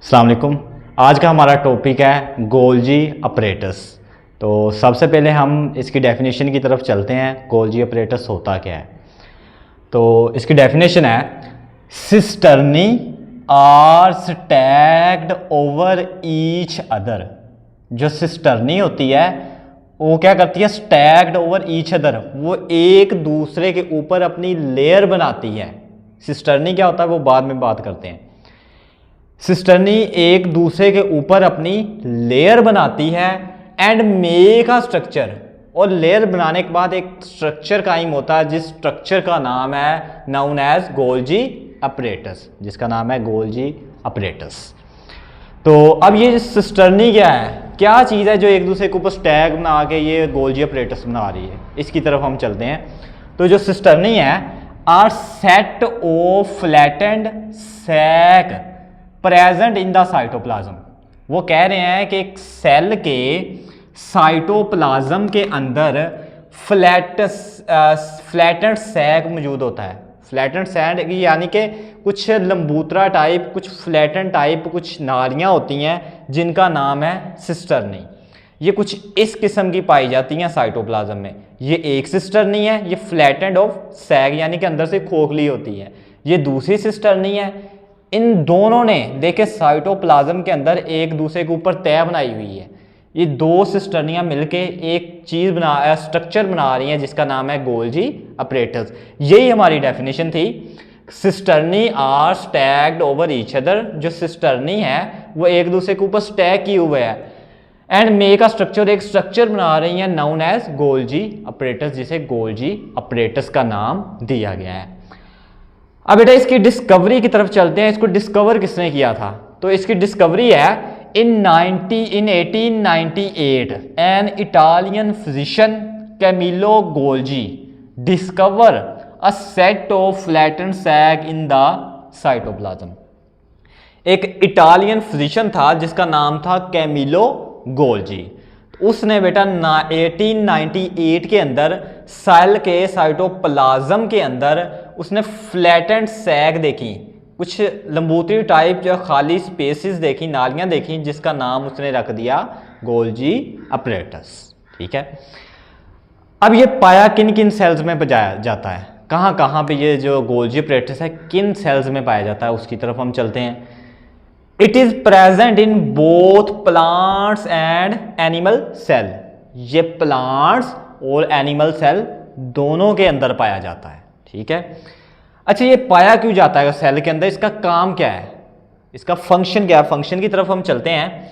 अस्सलाम वालेकुम। आज का हमारा टॉपिक है गोल्जी ऑपरेटर्स। तो सबसे पहले हम इसकी डेफिनेशन की तरफ चलते हैं। गोल्जी ऑपरेटर्स होता क्या है? तो इसकी डेफिनेशन है cisternae are stacked over each other. जो सिस्टर्नी होती है वो क्या करती है? स्टैक्ड ओवर ईच अदर, वो एक दूसरे के ऊपर अपनी लेयर बनाती है। सिस्टर्नी क्या होता है वो बाद में बात करते हैं। सिस्टर्नी एक दूसरे के ऊपर अपनी लेयर बनाती है एंड मेक अ स्ट्रक्चर, और लेयर बनाने के बाद एक स्ट्रक्चर कायम होता है जिस स्ट्रक्चर का नाम है नाउन एज गोल्जी ऑपरेटर्स, जिसका नाम है गोल्जी ऑपरेटर्स। तो अब ये सिस्टर्नी क्या है, क्या चीज़ है जो एक दूसरे के ऊपर स्टैक बना के ये गोल्जी ऑपरेटर्स बना रही है? इसकी तरफ हम चलते हैं। तो जो सिस्टर्नी है are set of flattened sac present in the cytoplasm. वो कह रहे हैं कि एक सेल के साइटोप्लाज्म के अंदर फ्लैटेंड सैक मौजूद होता है। फ्लैटेंड सैक यानी कि कुछ लंबूतरा टाइप, कुछ फ्लैटन टाइप कुछ नालियाँ होती हैं जिनका नाम है सिस्टर्नी। ये कुछ इस किस्म की पाई जाती हैं साइटोप्लाज्म में। ये एक सिस्टर्नी है, ये फ्लैटेंड ऑफ सैक यानी कि अंदर से खोखली होती है। ये दूसरी सिस्टर्नी है। इन दोनों ने देखे साइटोप्लाज्म के अंदर एक दूसरे के ऊपर तह बनाई हुई है। ये दो सिस्टर्नियां मिलके एक चीज़ स्ट्रक्चर बना रही हैं जिसका नाम है गोल्जी ऑपरेटर्स। यही हमारी डेफिनेशन थी। Cisternae are stacked over each other. जो सिस्टर्नी है वो एक दूसरे के ऊपर स्टैक किए हुए है एंड मेक अ स्ट्रक्चर, एक स्ट्रक्चर बना रही हैं नाउन एज गोल्जी ऑपरेटर्स, जिसे गोल्जी ऑपरेटर्स का नाम दिया गया है। अब बेटा इसकी डिस्कवरी की तरफ चलते हैं। इसको डिस्कवर किसने किया था? तो इसकी डिस्कवरी है in 1898 an Italian physician Camillo Golgi discover a set of flattened sac in the cytoplasm. एक इटालियन फिजिशियन था जिसका नाम था कैमिलो गोल्जी। उसने बेटा 1898 के अंदर सेल के साइटोप्लाज्म के अंदर उसने फ्लैटेंड सैक देखी, कुछ लंबूतरी टाइप जो खाली स्पेसिस देखी, नालियां देखी, जिसका नाम उसने रख दिया गोल्जी ऑपरेटर्स। ठीक है। अब ये पाया किन किन सेल्स में पाया जाता है, कहाँ कहाँ पे ये जो गोल्जी ऑपरेटर्स है किन सेल्स में पाया जाता है, उसकी तरफ हम चलते हैं। It is present in both plants and animal cell. ये प्लांट्स और एनिमल सेल दोनों के अंदर पाया जाता है। ठीक है। अच्छा, ये पाया क्यों जाता है सेल के अंदर? इसका काम क्या है, इसका फंक्शन क्या है? फंक्शन की तरफ हम चलते हैं।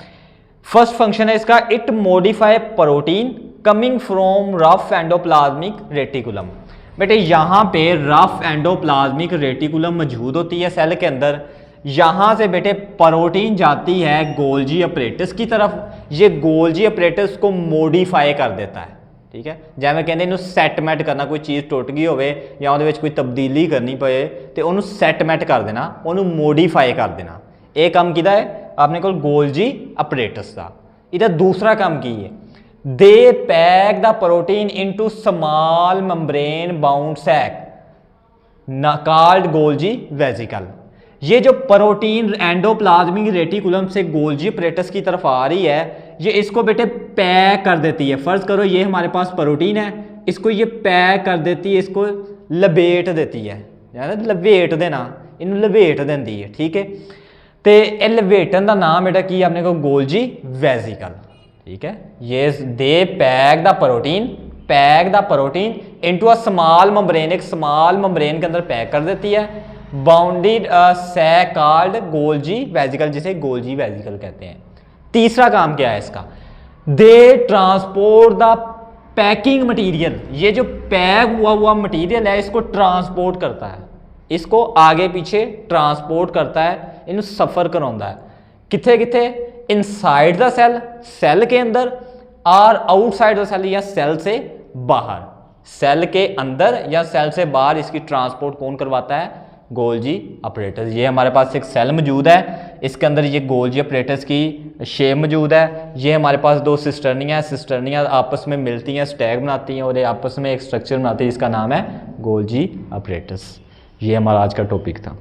फर्स्ट फंक्शन है इसका, it modify protein coming from rough endoplasmic reticulum. बेटे यहाँ पे रफ एंडोप्लाज्मिक रेटिकुलम मौजूद होती है सेल के अंदर। यहाँ से बेटे प्रोटीन जाती है गोल्जी ऑपरेटर्स की तरफ। ये गोल्जी ऑपरेटर्स को मॉडिफाई कर देता है। ठीक है। जिवें कहते हैं सैटमेंट करना, कोई चीज़ टुट गई होवे या उहदे विच कोई तब्दीली करनी पे तो उन्होंने सैटमेंट कर देना, उन्होंने मॉडिफाई कर देना। एक काम किहदा है आपने को गोल्जी ऑपरेटर्स का। इहदा दूसरा काम की है, they pack the protein into small membrane bound sac called Golgi vesicle. ये जो प्रोटीन एंडोप्लाज्मिक रेटिकुलम से गोल्जी ऑपरेटर्स की तरफ आ रही है, ये इसको बेटे पैक कर देती है। फर्ज करो ये हमारे पास प्रोटीन है, इसको ये पैक कर देती है, इसको लपेट देती है, यानी लपेट देना, इन लपेट देती है। ठीक है। तो ये लपेटन का नाम बेटा की अपने को गोल्जी वेसिकल। ठीक है। ये they pack the protein into a small membrane, एक स्मॉल मेम्ब्रेन के अंदर पैक कर देती है bounded sac called Golgi vesicle, जिसे गोल्जी वेसिकल कहते हैं। तीसरा काम क्या है इसका, they transport the packing material. ये जो पैक हुआ मटेरियल है इसको ट्रांसपोर्ट करता है, इसको आगे पीछे ट्रांसपोर्ट करता है, इन्हें सफर कराता है। किथे किथे? इनसाइड द सेल, सेल के अंदर, और आउटसाइड द सेल या सेल से बाहर। सेल के अंदर या सेल से बाहर इसकी ट्रांसपोर्ट कौन करवाता है? Golgi operators. ये हमारे पास एक सेल मौजूद है, इसके अंदर ये गोल्जी ऑपरेटर्स की शेप मौजूद है। ये हमारे पास दो सिस्टर्नियाँ आपस में मिलती हैं, स्टैक बनाती हैं और ये आपस में एक स्ट्रक्चर बनाती है, इसका नाम है गोल्जी ऑपरेटर्स। ये हमारा आज का टॉपिक था।